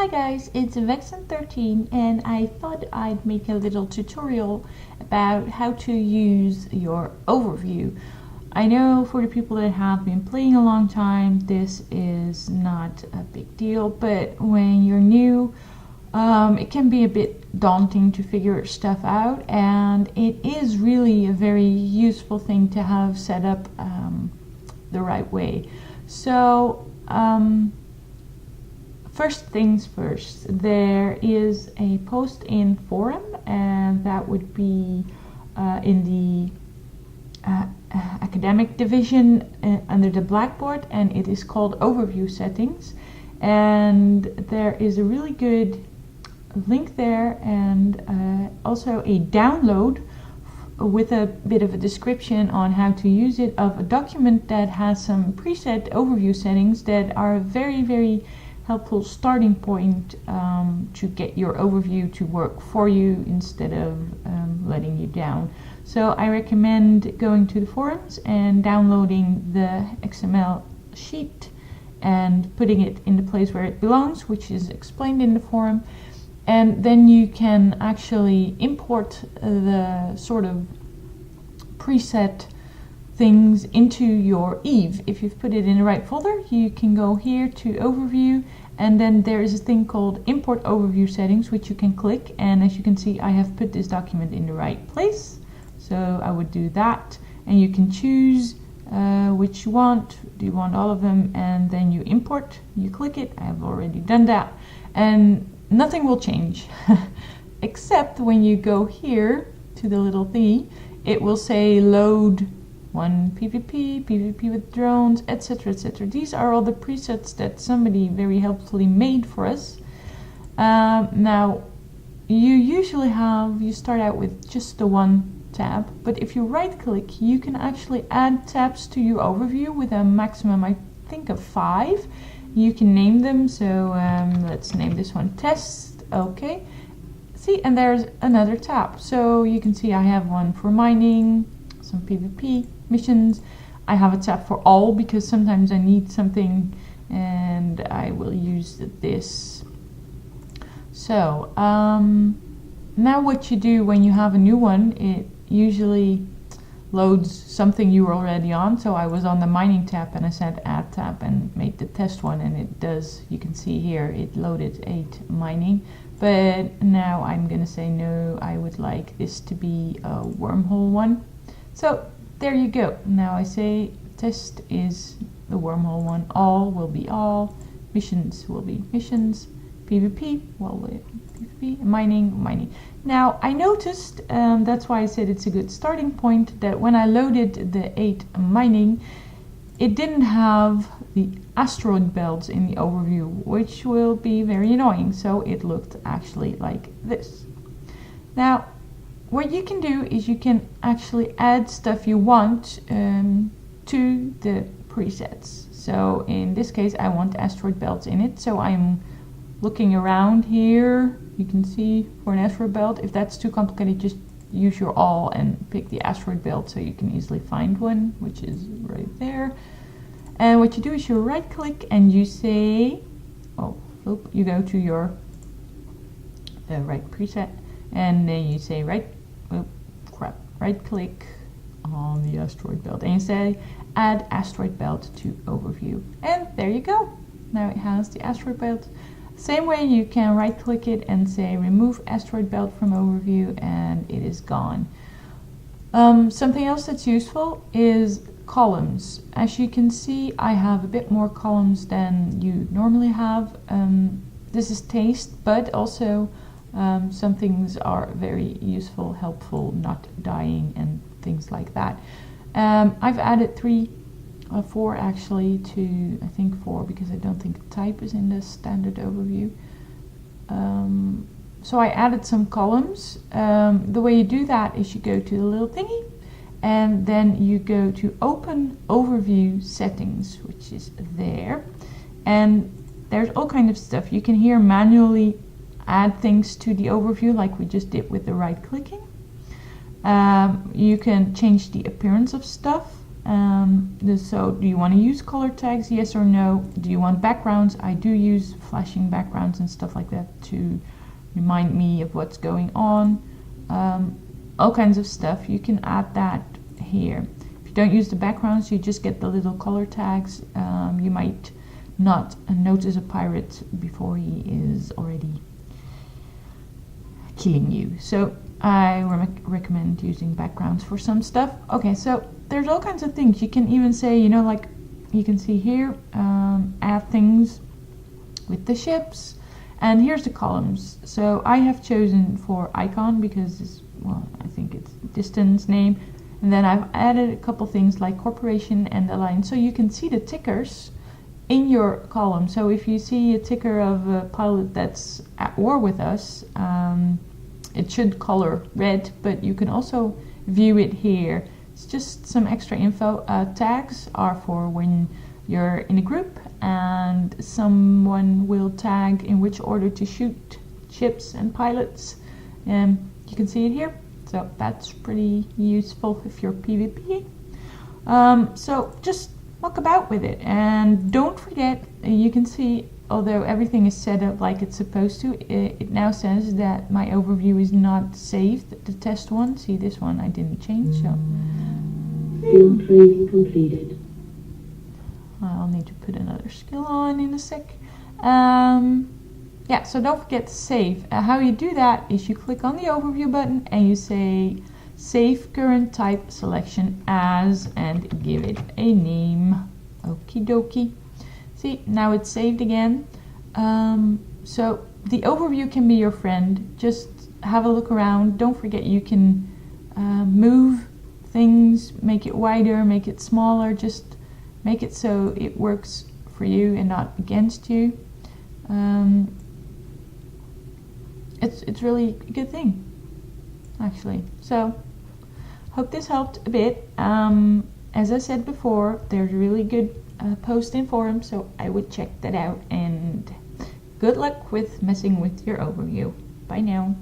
Hi guys, it's Vexen 13 and I thought I'd make a little tutorial about how to use your overview. I know for the people that have been playing a long time this is not a big deal, but when you're new it can be a bit daunting to figure stuff out, and it is really a very useful thing to have set up the right way. So first things first, there is a post in forum, and that would be in the academic division under the Blackboard, and it is called Overview Settings. And there is a really good link there, and also a download with a bit of a description on how to use it of a document that has some preset overview settings that are very helpful starting point to get your overview to work for you instead of letting you down. So I recommend going to the forums and downloading the XML sheet and putting it in the place where it belongs, which is explained in the forum. And then you can actually import the sort of preset things into your EvE. If you've put it in the right folder, you can go here to Overview, and then there is a thing called Import Overview Settings, which you can click. And as you can see, I have put this document in the right place. So I would do that, and you can choose which you want. Do you want all of them? And then you import, you click it. I have already done that, and nothing will change except when you go here to the little thingy, it will say load one PvP, PvP with drones, etc, etc. These are all the presets that somebody very helpfully made for us. Now you start out with just the one tab, but if you right click you can actually add tabs to your overview with a maximum, I think, of 5. You can name them, so let's name this one test. Okay, see, and there's another tab. So you can see I have one for mining, some PvP missions. I have a tab for all because sometimes I need something and I will use this. So now what you do when you have a new one, it usually loads something you were already on. So I was on the mining tab and I said add tab and made the test one, and it does, you can see here it loaded 8 mining. But now I'm gonna say no, I would like this to be a wormhole one. So there you go. Now I say test is the wormhole one, all will be all, missions will be missions, PvP, well, PvP, mining. Now I noticed, that's why I said it's a good starting point, that when I loaded the 8 mining, it didn't have the asteroid belts in the overview, which will be very annoying. So it looked actually like this. Now what you can do is you can actually add stuff you want to the presets. So in this case I want asteroid belts in it, so I'm looking around here. You can see for an asteroid belt, if that's too complicated, just use your all and pick the asteroid belt so you can easily find one, which is right there. And what you do is you right click and you say, you go to your right preset, and then you say right click on the asteroid belt and you say add asteroid belt to overview, and there you go. Now it has the asteroid belt. Same way you can right click it and say remove asteroid belt from overview, and it is gone. Something else that's useful is columns. As you can see, I have a bit more columns than you normally have. This is taste, but also some things are very useful, helpful, not dying and things like that. I've added 4 actually, to I think 4, because I don't think type is in the standard overview. So I added some columns. The way you do that is you go to the little thingy and then you go to open overview settings, which is there, and there's all kind of stuff. You can here manually add things to the overview like we just did with the right clicking. You can change the appearance of stuff. So do you want to use color tags, yes or no? Do you want backgrounds? I do use flashing backgrounds and stuff like that to remind me of what's going on. All kinds of stuff. You can add that here. If you don't use the backgrounds, you just get the little color tags. You might not notice a pirate before he is already killing you. So I recommend using backgrounds for some stuff. Okay, so there's all kinds of things. You can even say, you know, like you can see here, add things with the ships. And here's the columns. So I have chosen for icon because it's, well, I think it's distance name. And then I've added a couple things like corporation and align. So you can see the tickers in your column. So if you see a ticker of a pilot that's at war with us, it should color red, but you can also view it here. It's just some extra info. Tags are for when you're in a group and someone will tag in which order to shoot ships and pilots. You can see it here. So that's pretty useful if you're PvP. So just muck about with it, and don't forget, you can see, although everything is set up like it's supposed to, it now says that my overview is not saved, the test one. See, this one I didn't change, so field training completed. I'll need to put another skill on in a sec. Yeah, so don't forget to save. How you do that is you click on the overview button and you say save current type selection as, and give it a name. Okie dokie. See, now it's saved again. So the overview can be your friend. Just have a look around. Don't forget you can move things, make it wider, make it smaller, just make it so it works for you and not against you. It's really a good thing, actually. So hope this helped a bit. As I said before, there's a really good post in forum, so I would check that out, and good luck with messing with your overview. Bye now.